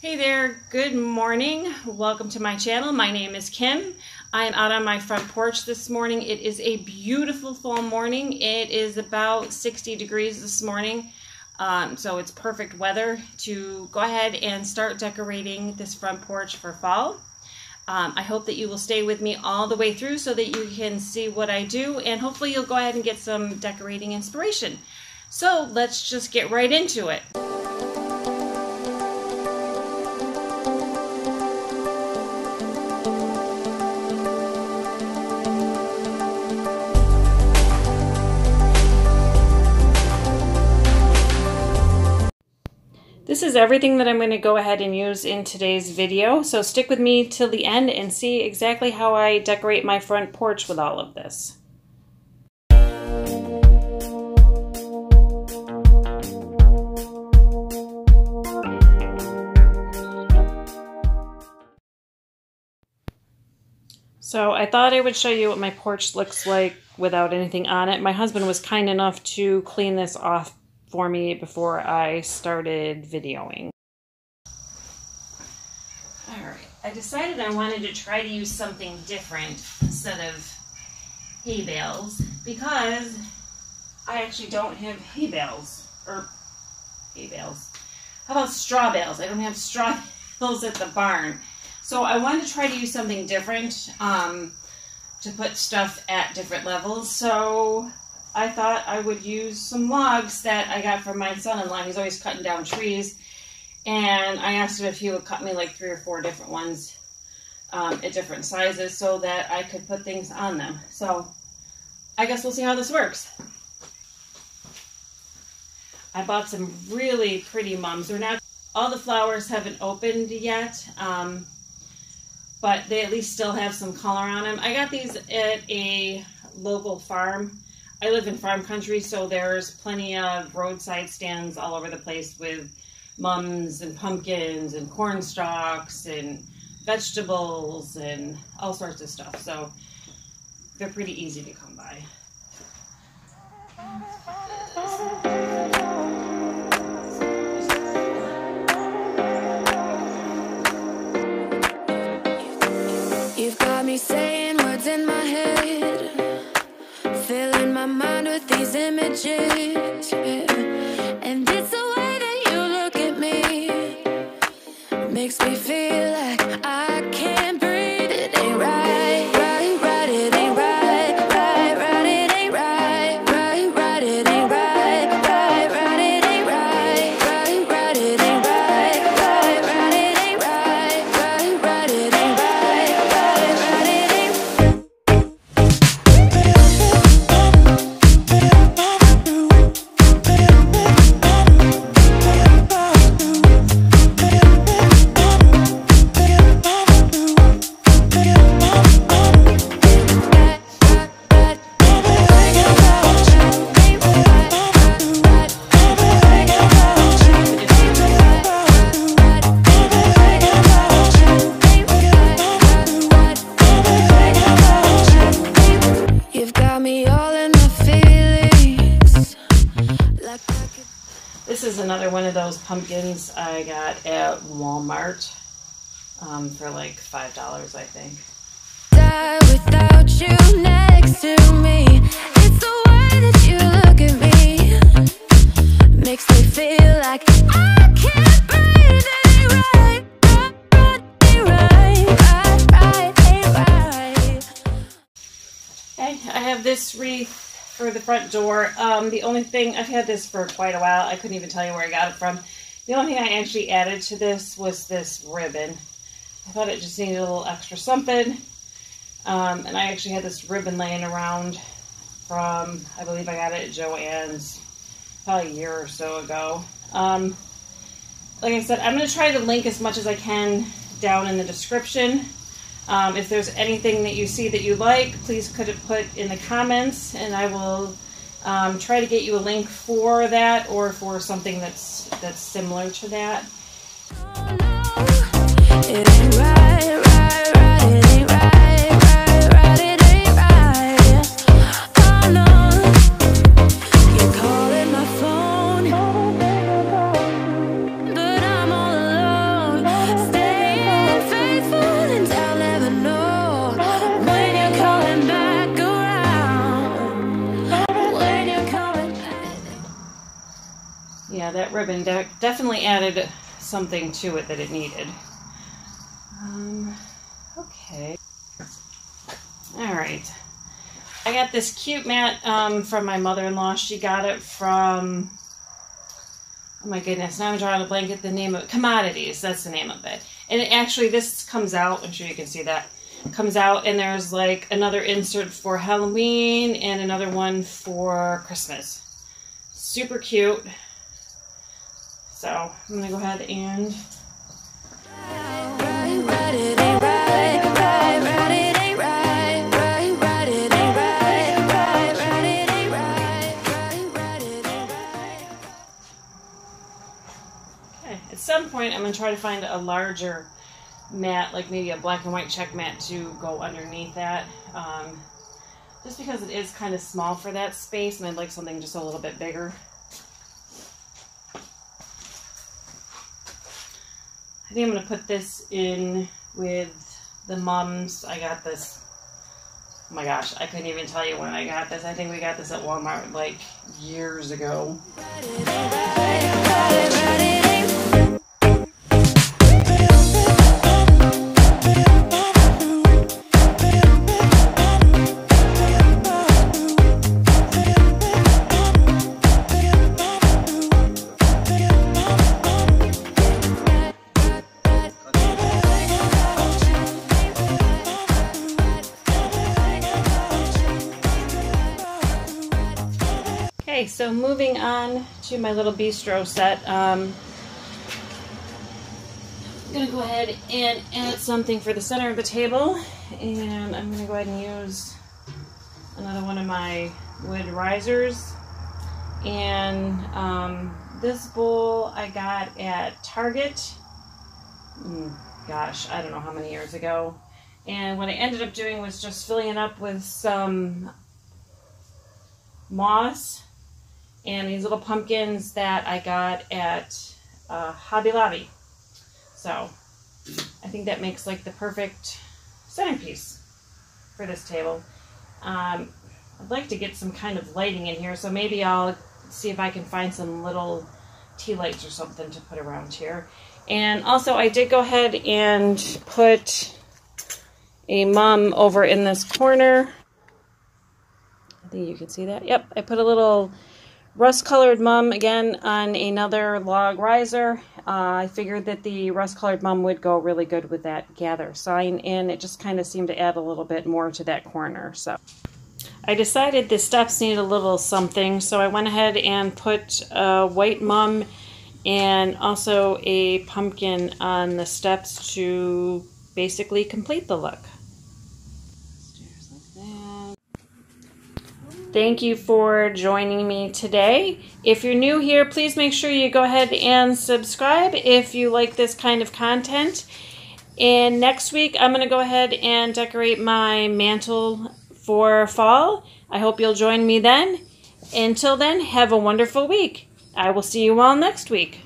Hey there, good morning. Welcome to my channel. My name is Kim. I am out on my front porch this morning. It is a beautiful fall morning. It is about 60 degrees this morning, so it's perfect weather to go ahead and start decorating this front porch for fall. I hope that you will stay with me all the way through so that you can see what I do, and hopefully you'll go ahead and get some decorating inspiration. So let's just get right into it. This is everything that I'm going to go ahead and use in today's video, so stick with me till the end and see exactly how I decorate my front porch with all of this. So I thought I would show you what my porch looks like without anything on it. My husband was kind enough to clean this off for me before I started videoing. Alright, I decided I wanted to try to use something different instead of hay bales because I actually don't have hay bales. How about straw bales? I don't have straw bales at the barn. So I wanted to try to use something different to put stuff at different levels. So I thought I would use some logs that I got from my son-in-law. He's always cutting down trees. And I asked him if he would cut me like 3 or 4 different ones at different sizes so that I could put things on them. So I guess we'll see how this works. I bought some really pretty mums. They're not, all the flowers haven't opened yet, but they at least still have some color on them. I got these at a local farm. I live in farm country, so there's plenty of roadside stands all over the place with mums and pumpkins and corn stalks and vegetables and all sorts of stuff. So they're pretty easy to come by. You've got me saying words in my head, filling my mind with these images, yeah. And it's the way that you look at me, makes me feel like I can't breathe. It ain't right, right, right, it ain't right, right, right, it ain't right, right, right, it ain't right, right, right, it ain't right, right, right, it ain't right, right, right, it ain't right, right, right, it ain't right, right, right, it ain't. You've got me all in my feelings. This is another one of those pumpkins I got at Walmart for like $5, I think. Die without you next to me. It's the way that you look at me, makes me feel like I can't breathe. It ain't right, right, ain't right, right, ain't right. Okay, I have this wreath for the front door. The only thing, I've had this for quite a while. I couldn't even tell you where I got it from. The only thing I actually added to this was this ribbon. I thought it just needed a little extra something. And I actually had this ribbon laying around from, I believe I got it at Joann's probably a year or so ago. Like I said, I'm going to try to link as much as I can down in the description. If there's anything that you see that you like, please put in the comments, and I will try to get you a link for that or for something that's similar to that. Oh, no. It ain't right, right, right, it ain't right, right, right, it ain't right. Oh no, you're calling my phone, but I'm all alone. that ribbon definitely added something to it that it needed. Okay. Alright. I got this cute mat from my mother-in-law. She got it from, oh my goodness, now I'm drawing a blank at the name of it. Commodities, that's the name of it. And it actually, this comes out, I'm sure you can see that. It comes out and there's like another insert for Halloween and another one for Christmas. Super cute. So I'm going to go ahead and at some point I'm going to try to find a larger mat, like maybe a black and white check mat to go underneath that. Just because it is kind of small for that space and I'd like something just a little bit bigger. I think I'm going to put this in with the mums. I got this, oh my gosh, I couldn't even tell you when I got this. I think we got this at Walmart like years ago. Okay, so moving on to my little bistro set. I'm going to go ahead and add something for the center of the table. And I'm going to go ahead and use another one of my wood risers. And this bowl I got at Target. Gosh, I don't know how many years ago. And what I ended up doing was just filling it up with some moss and these little pumpkins that I got at Hobby Lobby. So I think that makes like the perfect centerpiece for this table. I'd like to get some kind of lighting in here, so maybe I'll see if I can find some little tea lights or something to put around here. And also I did go ahead and put a mum over in this corner. I think you can see that. Yep, I put a little rust-colored mum again on another log riser. I figured that the rust-colored mum would go really good with that gather sign, and it just kind of seemed to add a little bit more to that corner. So I decided the steps needed a little something, so I went ahead and put a white mum and also a pumpkin on the steps to basically complete the look. Thank you for joining me today. If you're new here, please make sure you go ahead and subscribe if you like this kind of content. And next week, I'm going to go ahead and decorate my mantle for fall. I hope you'll join me then. Until then, have a wonderful week. I will see you all next week.